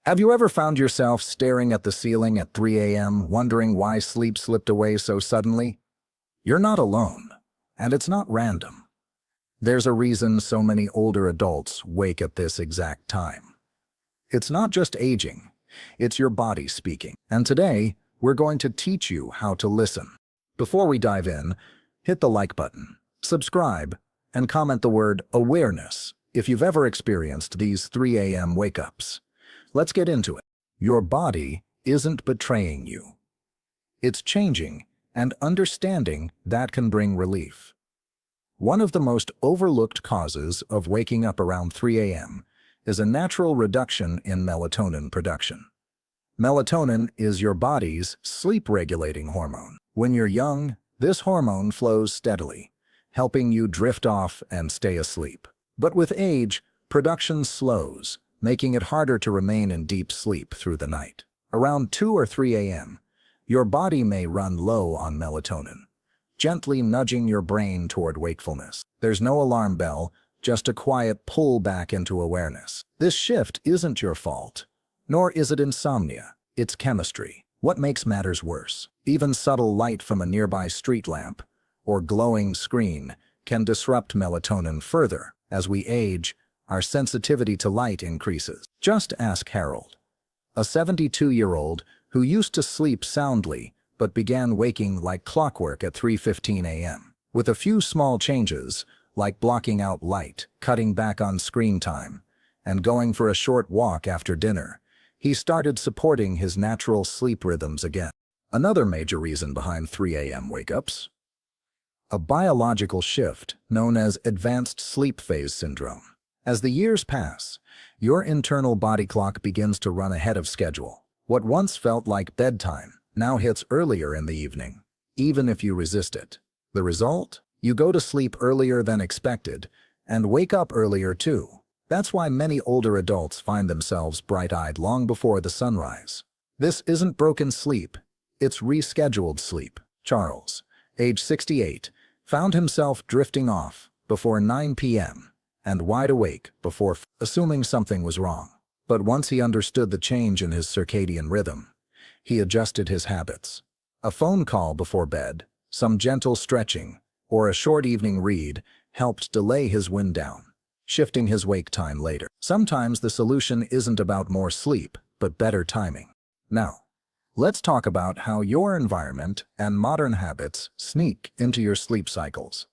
Have you ever found yourself staring at the ceiling at 3 a.m., wondering why sleep slipped away so suddenly? You're not alone, and it's not random. There's a reason so many older adults wake at this exact time. It's not just aging, it's your body speaking. And today, we're going to teach you how to listen. Before we dive in, hit the like button, subscribe, and comment the word awareness if you've ever experienced these 3 a.m. wake-ups. Let's get into it. Your body isn't betraying you. It's changing, and understanding that can bring relief. One of the most overlooked causes of waking up around 3 a.m. is a natural reduction in melatonin production. Melatonin is your body's sleep-regulating hormone. When you're young, this hormone flows steadily, helping you drift off and stay asleep. But with age, production slows, making it harder to remain in deep sleep through the night. Around 2 or 3 a.m., your body may run low on melatonin, gently nudging your brain toward wakefulness. There's no alarm bell, just a quiet pull back into awareness. This shift isn't your fault, nor is it insomnia. It's chemistry. What makes matters worse? Even subtle light from a nearby street lamp or glowing screen can disrupt melatonin further. As we age, our sensitivity to light increases. Just ask Harold, a 72-year-old who used to sleep soundly but began waking like clockwork at 3:15 a.m. With a few small changes, like blocking out light, cutting back on screen time, and going for a short walk after dinner, he started supporting his natural sleep rhythms again. Another major reason behind 3 a.m. wake-ups: a biological shift known as advanced sleep phase syndrome. As the years pass, your internal body clock begins to run ahead of schedule. What once felt like bedtime now hits earlier in the evening, even if you resist it. The result? You go to sleep earlier than expected and wake up earlier too. That's why many older adults find themselves bright-eyed long before the sunrise. This isn't broken sleep, it's rescheduled sleep. Charles, age 68, found himself drifting off before 9 p.m. and wide awake before assuming something was wrong. But once he understood the change in his circadian rhythm, he adjusted his habits. A phone call before bed, some gentle stretching, or a short evening read helped delay his wind down, shifting his wake time later. Sometimes the solution isn't about more sleep, but better timing. Now, let's talk about how your environment and modern habits sneak into your sleep cycles.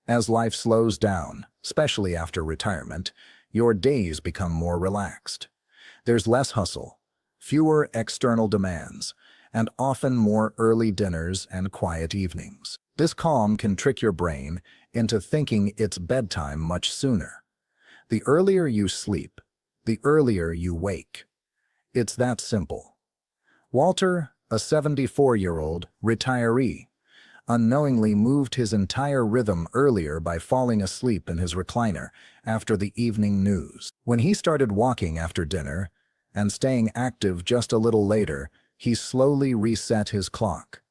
As life slows down, especially after retirement, your days become more relaxed. There's less hustle, fewer external demands, and often more early dinners and quiet evenings. This calm can trick your brain into thinking it's bedtime much sooner. The earlier you sleep, the earlier you wake. It's that simple. Walter, a 74-year-old retiree, unknowingly moved his entire rhythm earlier by falling asleep in his recliner after the evening news. When he started walking after dinner and staying active just a little later, he slowly reset his clock.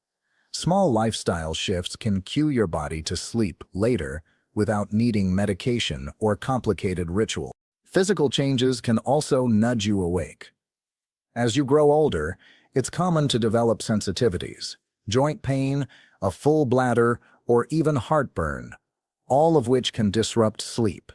Small lifestyle shifts can cue your body to sleep later without needing medication or complicated ritual. Physical changes can also nudge you awake. As you grow older, it's common to develop sensitivities, joint pain, a full bladder, or even heartburn, all of which can disrupt sleep.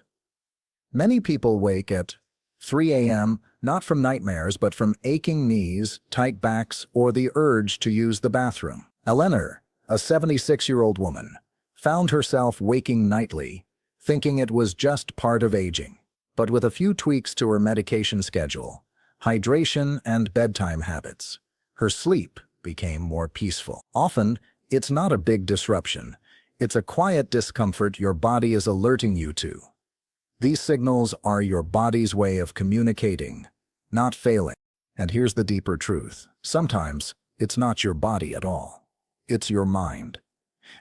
Many people wake at 3 a.m. not from nightmares but from aching knees, tight backs, or the urge to use the bathroom. Eleanor, a 76-year-old woman, found herself waking nightly, thinking it was just part of aging. But with a few tweaks to her medication schedule, hydration, and bedtime habits, her sleep became more peaceful. Often, it's not a big disruption. It's a quiet discomfort your body is alerting you to. These signals are your body's way of communicating, not failing. And here's the deeper truth. Sometimes, it's not your body at all. It's your mind.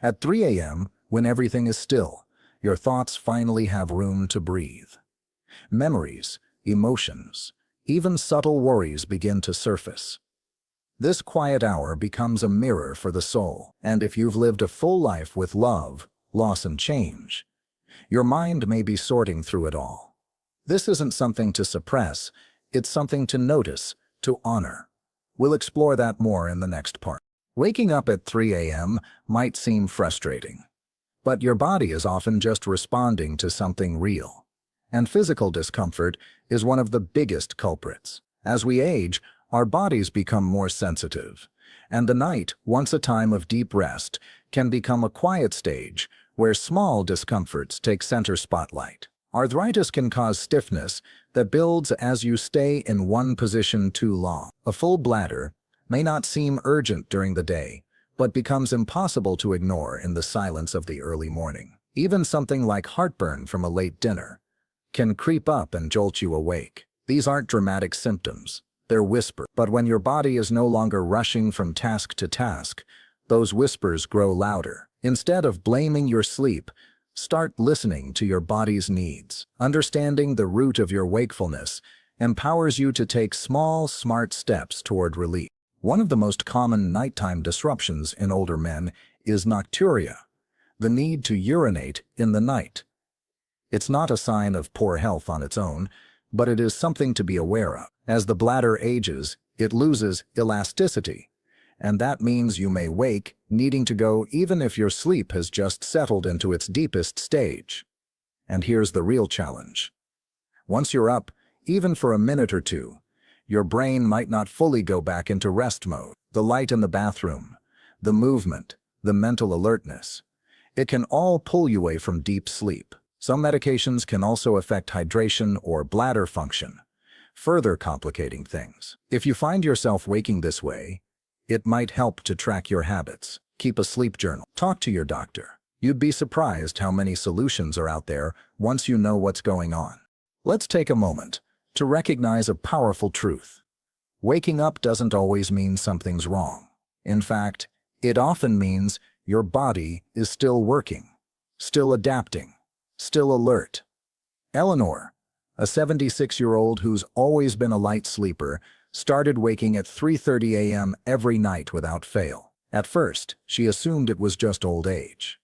At 3 a.m., when everything is still, your thoughts finally have room to breathe. Memories, emotions, even subtle worries begin to surface. This quiet hour becomes a mirror for the soul. And if you've lived a full life with love, loss, and change, your mind may be sorting through it all. This isn't something to suppress, It's something to notice, to honor. We'll explore that more in the next part. Waking up at 3 a.m. might seem frustrating, but your body is often just responding to something real. And physical discomfort is one of the biggest culprits. As we age, our bodies become more sensitive, and the night, once a time of deep rest, can become a quiet stage where small discomforts take center spotlight. Arthritis can cause stiffness that builds as you stay in one position too long. A full bladder may not seem urgent during the day, but becomes impossible to ignore in the silence of the early morning. Even something like heartburn from a late dinner can creep up and jolt you awake. These aren't dramatic symptoms, they're whispers. But when your body is no longer rushing from task to task, those whispers grow louder. Instead of blaming your sleep, start listening to your body's needs. Understanding the root of your wakefulness empowers you to take small, smart steps toward relief. One of the most common nighttime disruptions in older men is nocturia, the need to urinate in the night. It's not a sign of poor health on its own, but it is something to be aware of. As the bladder ages, it loses elasticity, and that means you may wake needing to go even if your sleep has just settled into its deepest stage. And here's the real challenge. Once you're up, even for a minute or two, your brain might not fully go back into rest mode. The light in the bathroom, the movement, the mental alertness, it can all pull you away from deep sleep. Some medications can also affect hydration or bladder function, further complicating things. If you find yourself waking this way, it might help to track your habits. Keep a sleep journal. Talk to your doctor. You'd be surprised how many solutions are out there once you know what's going on. Let's take a moment to recognize a powerful truth. Waking up doesn't always mean something's wrong. In fact, it often means your body is still working, still adapting, still alert. Eleanor, a 76-year-old who's always been a light sleeper, started waking at 3:30 a.m. every night without fail. At first, she assumed it was just old age.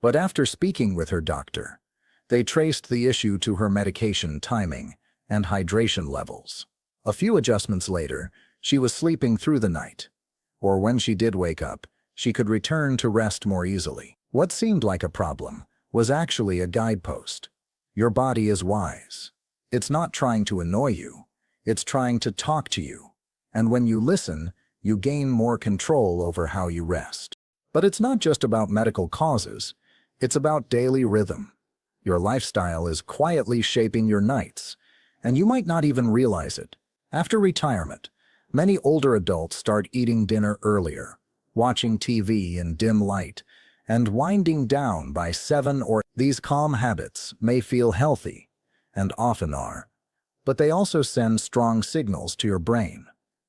But after speaking with her doctor, they traced the issue to her medication timing and hydration levels. A few adjustments later, she was sleeping through the night, or when she did wake up, she could return to rest more easily. What seemed like a problem was actually a guidepost. Your body is wise. It's not trying to annoy you, it's trying to talk to you. And when you listen, you gain more control over how you rest. But it's not just about medical causes, it's about daily rhythm. Your lifestyle is quietly shaping your nights, and you might not even realize it. After retirement, many older adults start eating dinner earlier, watching TV in dim light, and winding down by 7 or 8. These calm habits may feel healthy, and often are, but they also send strong signals to your brain.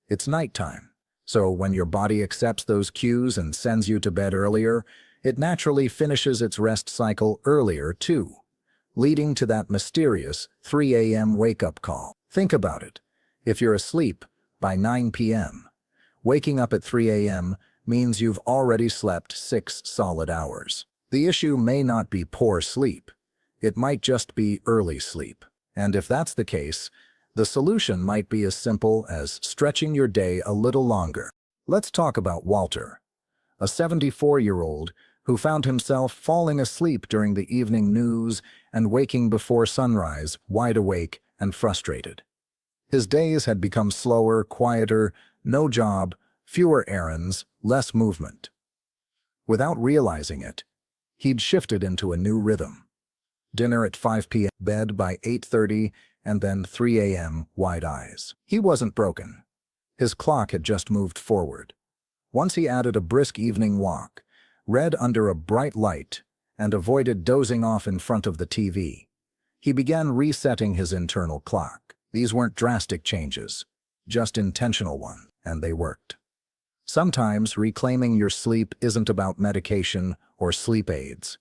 It's nighttime, so when your body accepts those cues and sends you to bed earlier, it naturally finishes its rest cycle earlier too, leading to that mysterious 3 a.m. wake-up call. Think about it. If you're asleep by 9 p.m., waking up at 3 a.m. means you've already slept 6 solid hours. The issue may not be poor sleep. It might just be early sleep. And if that's the case, the solution might be as simple as stretching your day a little longer. Let's talk about Walter, a 74-year-old who found himself falling asleep during the evening news and waking before sunrise, wide awake and frustrated. His days had become slower, quieter, no job, fewer errands, less movement. Without realizing it, he'd shifted into a new rhythm. Dinner at 5 p.m., bed by 8:30, and then 3 a.m., wide eyes. He wasn't broken. His clock had just moved forward. Once he added a brisk evening walk, read under a bright light, and avoided dozing off in front of the TV, he began resetting his internal clock. These weren't drastic changes, just intentional ones, and they worked. Sometimes reclaiming your sleep isn't about medication or sleep aids.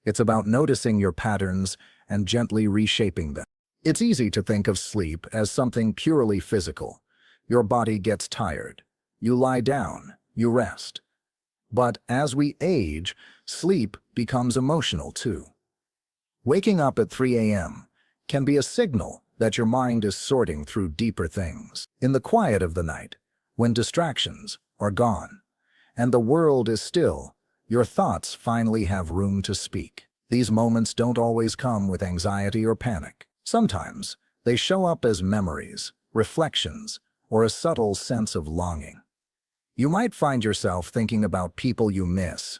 It's about noticing your patterns and gently reshaping them. It's easy to think of sleep as something purely physical. Your body gets tired. You lie down. You rest. But as we age, sleep becomes emotional too. Waking up at 3 a.m. can be a signal that your mind is sorting through deeper things. In the quiet of the night, when distractions are gone and the world is still, your thoughts finally have room to speak. These moments don't always come with anxiety or panic. Sometimes they show up as memories, reflections, or a subtle sense of longing. You might find yourself thinking about people you miss,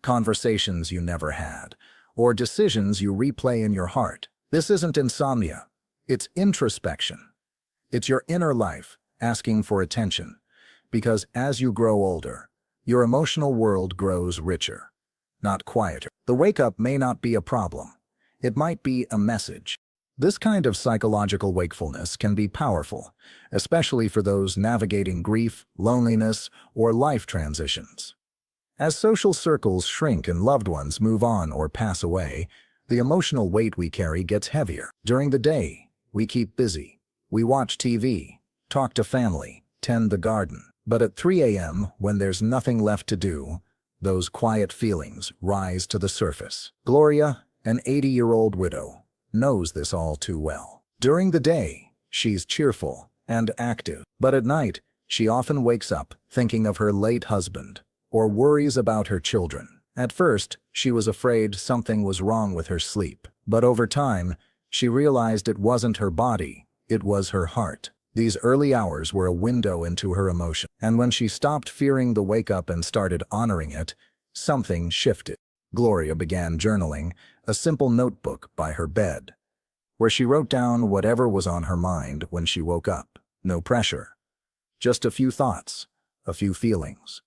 conversations you never had, or decisions you replay in your heart. This isn't insomnia. It's introspection. It's your inner life asking for attention, because as you grow older, your emotional world grows richer, not quieter. The wake-up may not be a problem. It might be a message. This kind of psychological wakefulness can be powerful, especially for those navigating grief, loneliness, or life transitions. As social circles shrink and loved ones move on or pass away, the emotional weight we carry gets heavier. During the day, we keep busy. We watch TV, talk to family, tend the garden. But at 3 a.m., when there's nothing left to do, those quiet feelings rise to the surface. Gloria, an 80-year-old widow, knows this all too well. During the day, she's cheerful and active. But at night, she often wakes up thinking of her late husband or worries about her children. At first, she was afraid something was wrong with her sleep. But over time, she realized it wasn't her body, it was her heart. These early hours were a window into her emotion. And when she stopped fearing the wake-up and started honoring it, something shifted. Gloria began journaling, a simple notebook by her bed, where she wrote down whatever was on her mind when she woke up. No pressure. Just a few thoughts, a few feelings.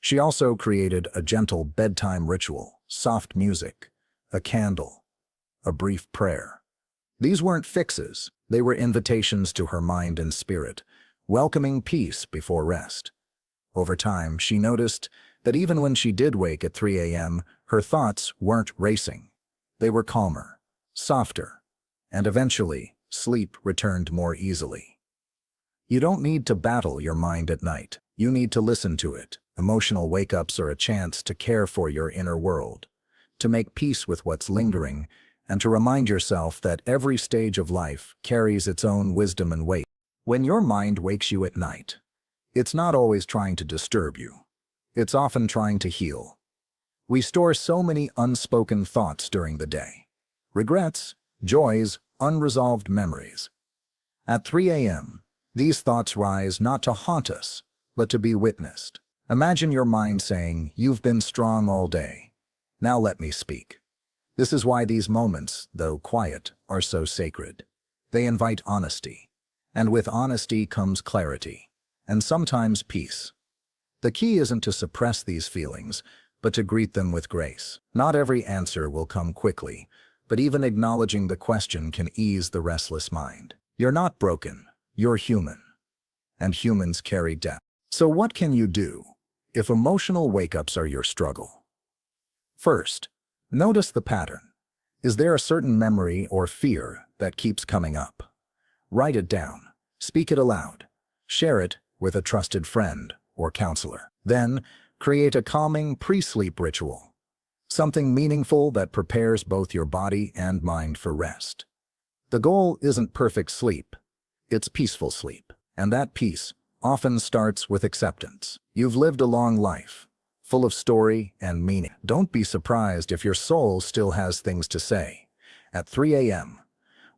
She also created a gentle bedtime ritual, soft music, a candle, a brief prayer. These weren't fixes. They were invitations to her mind and spirit, welcoming peace before rest. Over time, she noticed that even when she did wake at 3 a.m., her thoughts weren't racing. They were calmer, softer, and eventually, sleep returned more easily. You don't need to battle your mind at night. You need to listen to it. Emotional wake-ups are a chance to care for your inner world, to make peace with what's lingering, and to remind yourself that every stage of life carries its own wisdom and weight. When your mind wakes you at night, it's not always trying to disturb you. It's often trying to heal. We store so many unspoken thoughts during the day. Regrets, joys, unresolved memories. At 3 a.m., these thoughts rise not to haunt us, but to be witnessed. Imagine your mind saying, "You've been strong all day. Now let me speak." This is why these moments, though quiet, are so sacred. They invite honesty, and with honesty comes clarity, and sometimes peace. The key isn't to suppress these feelings, but to greet them with grace. Not every answer will come quickly, but even acknowledging the question can ease the restless mind. You're not broken, you're human, and humans carry depth. So what can you do if emotional wake-ups are your struggle? First, notice the pattern. Is there a certain memory or fear that keeps coming up? Write it down. Speak it aloud. Share it with a trusted friend or counselor. Then, create a calming pre-sleep ritual. Something meaningful that prepares both your body and mind for rest. The goal isn't perfect sleep. It's peaceful sleep. And that peace often starts with acceptance. You've lived a long life, full of story and meaning. Don't be surprised if your soul still has things to say. At 3 a.m.,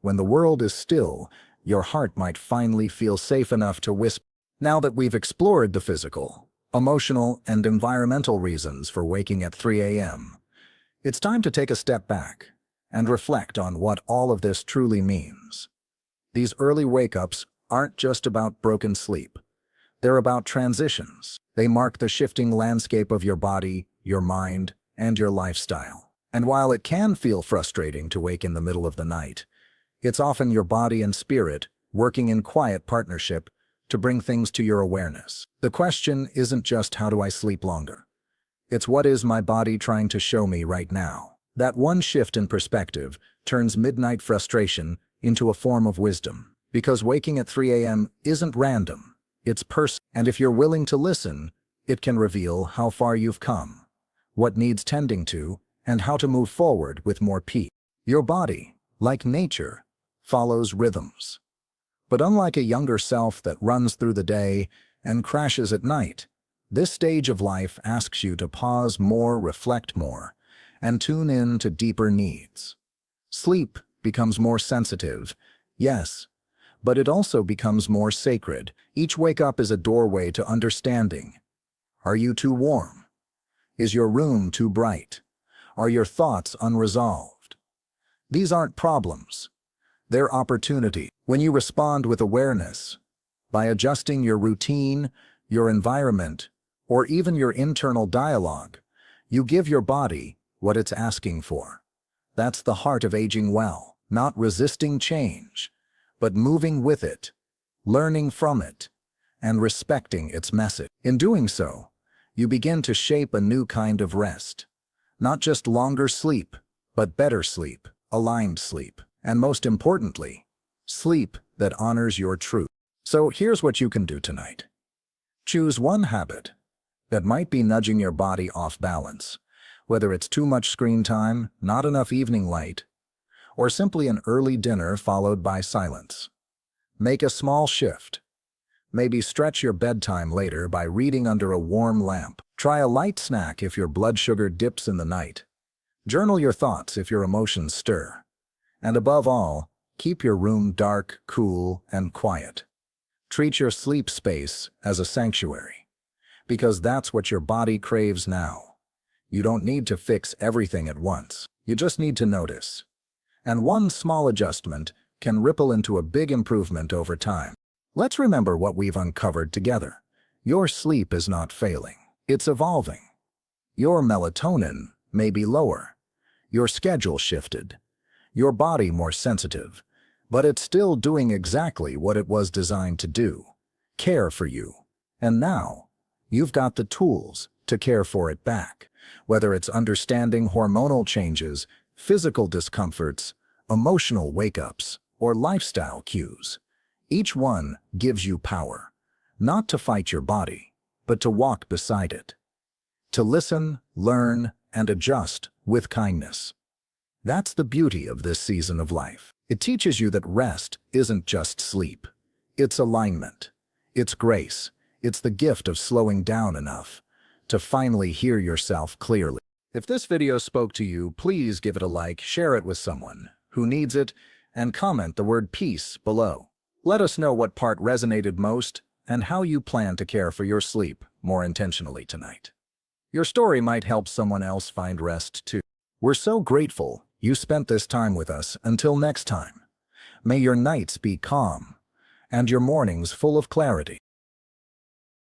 when the world is still, your heart might finally feel safe enough to whisper. Now that we've explored the physical, emotional, and environmental reasons for waking at 3 a.m., it's time to take a step back and reflect on what all of this truly means. These early wake-ups aren't just about broken sleep. They're about transitions. They mark the shifting landscape of your body, your mind, and your lifestyle. And while it can feel frustrating to wake in the middle of the night, it's often your body and spirit working in quiet partnership to bring things to your awareness. The question isn't just how do I sleep longer? It's what is my body trying to show me right now? That one shift in perspective turns midnight frustration into a form of wisdom. Because waking at 3 a.m. isn't random. It's personal. And if you're willing to listen, it can reveal how far you've come, what needs tending to, and how to move forward with more peace. Your body, like nature, follows rhythms. But unlike a younger self that runs through the day and crashes at night, this stage of life asks you to pause more, reflect more, and tune in to deeper needs. Sleep becomes more sensitive, yes, but it also becomes more sacred. Each wake-up is a doorway to understanding. Are you too warm? Is your room too bright? Are your thoughts unresolved? These aren't problems. They're opportunity. When you respond with awareness, by adjusting your routine, your environment, or even your internal dialogue, you give your body what it's asking for. That's the heart of aging well, not resisting change, but moving with it, learning from it, and respecting its message. In doing so, you begin to shape a new kind of rest. Not just longer sleep, but better sleep, aligned sleep, and most importantly, sleep that honors your truth. So here's what you can do tonight. Choose one habit that might be nudging your body off balance, whether it's too much screen time, not enough evening light, or simply an early dinner followed by silence. Make a small shift. Maybe stretch your bedtime later by reading under a warm lamp. Try a light snack if your blood sugar dips in the night. Journal your thoughts if your emotions stir. And above all, keep your room dark, cool, and quiet. Treat your sleep space as a sanctuary, because that's what your body craves now. You don't need to fix everything at once. You just need to notice. And one small adjustment can ripple into a big improvement over time. Let's remember what we've uncovered together. Your sleep is not failing. It's evolving. Your melatonin may be lower, your schedule shifted, your body more sensitive, but it's still doing exactly what it was designed to do, care for you. And now, you've got the tools to care for it back. Whether it's understanding hormonal changes, physical discomforts, emotional wake-ups, or lifestyle cues, each one gives you power, not to fight your body, but to walk beside it. To listen, learn, and adjust with kindness. That's the beauty of this season of life. It teaches you that rest isn't just sleep. It's alignment. It's grace. It's the gift of slowing down enough to finally hear yourself clearly. If this video spoke to you, please give it a like, share it with someone who needs it, and comment the word peace below. Let us know what part resonated most and how you plan to care for your sleep more intentionally tonight. Your story might help someone else find rest too. We're so grateful you spent this time with us. Until next time, may your nights be calm and your mornings full of clarity.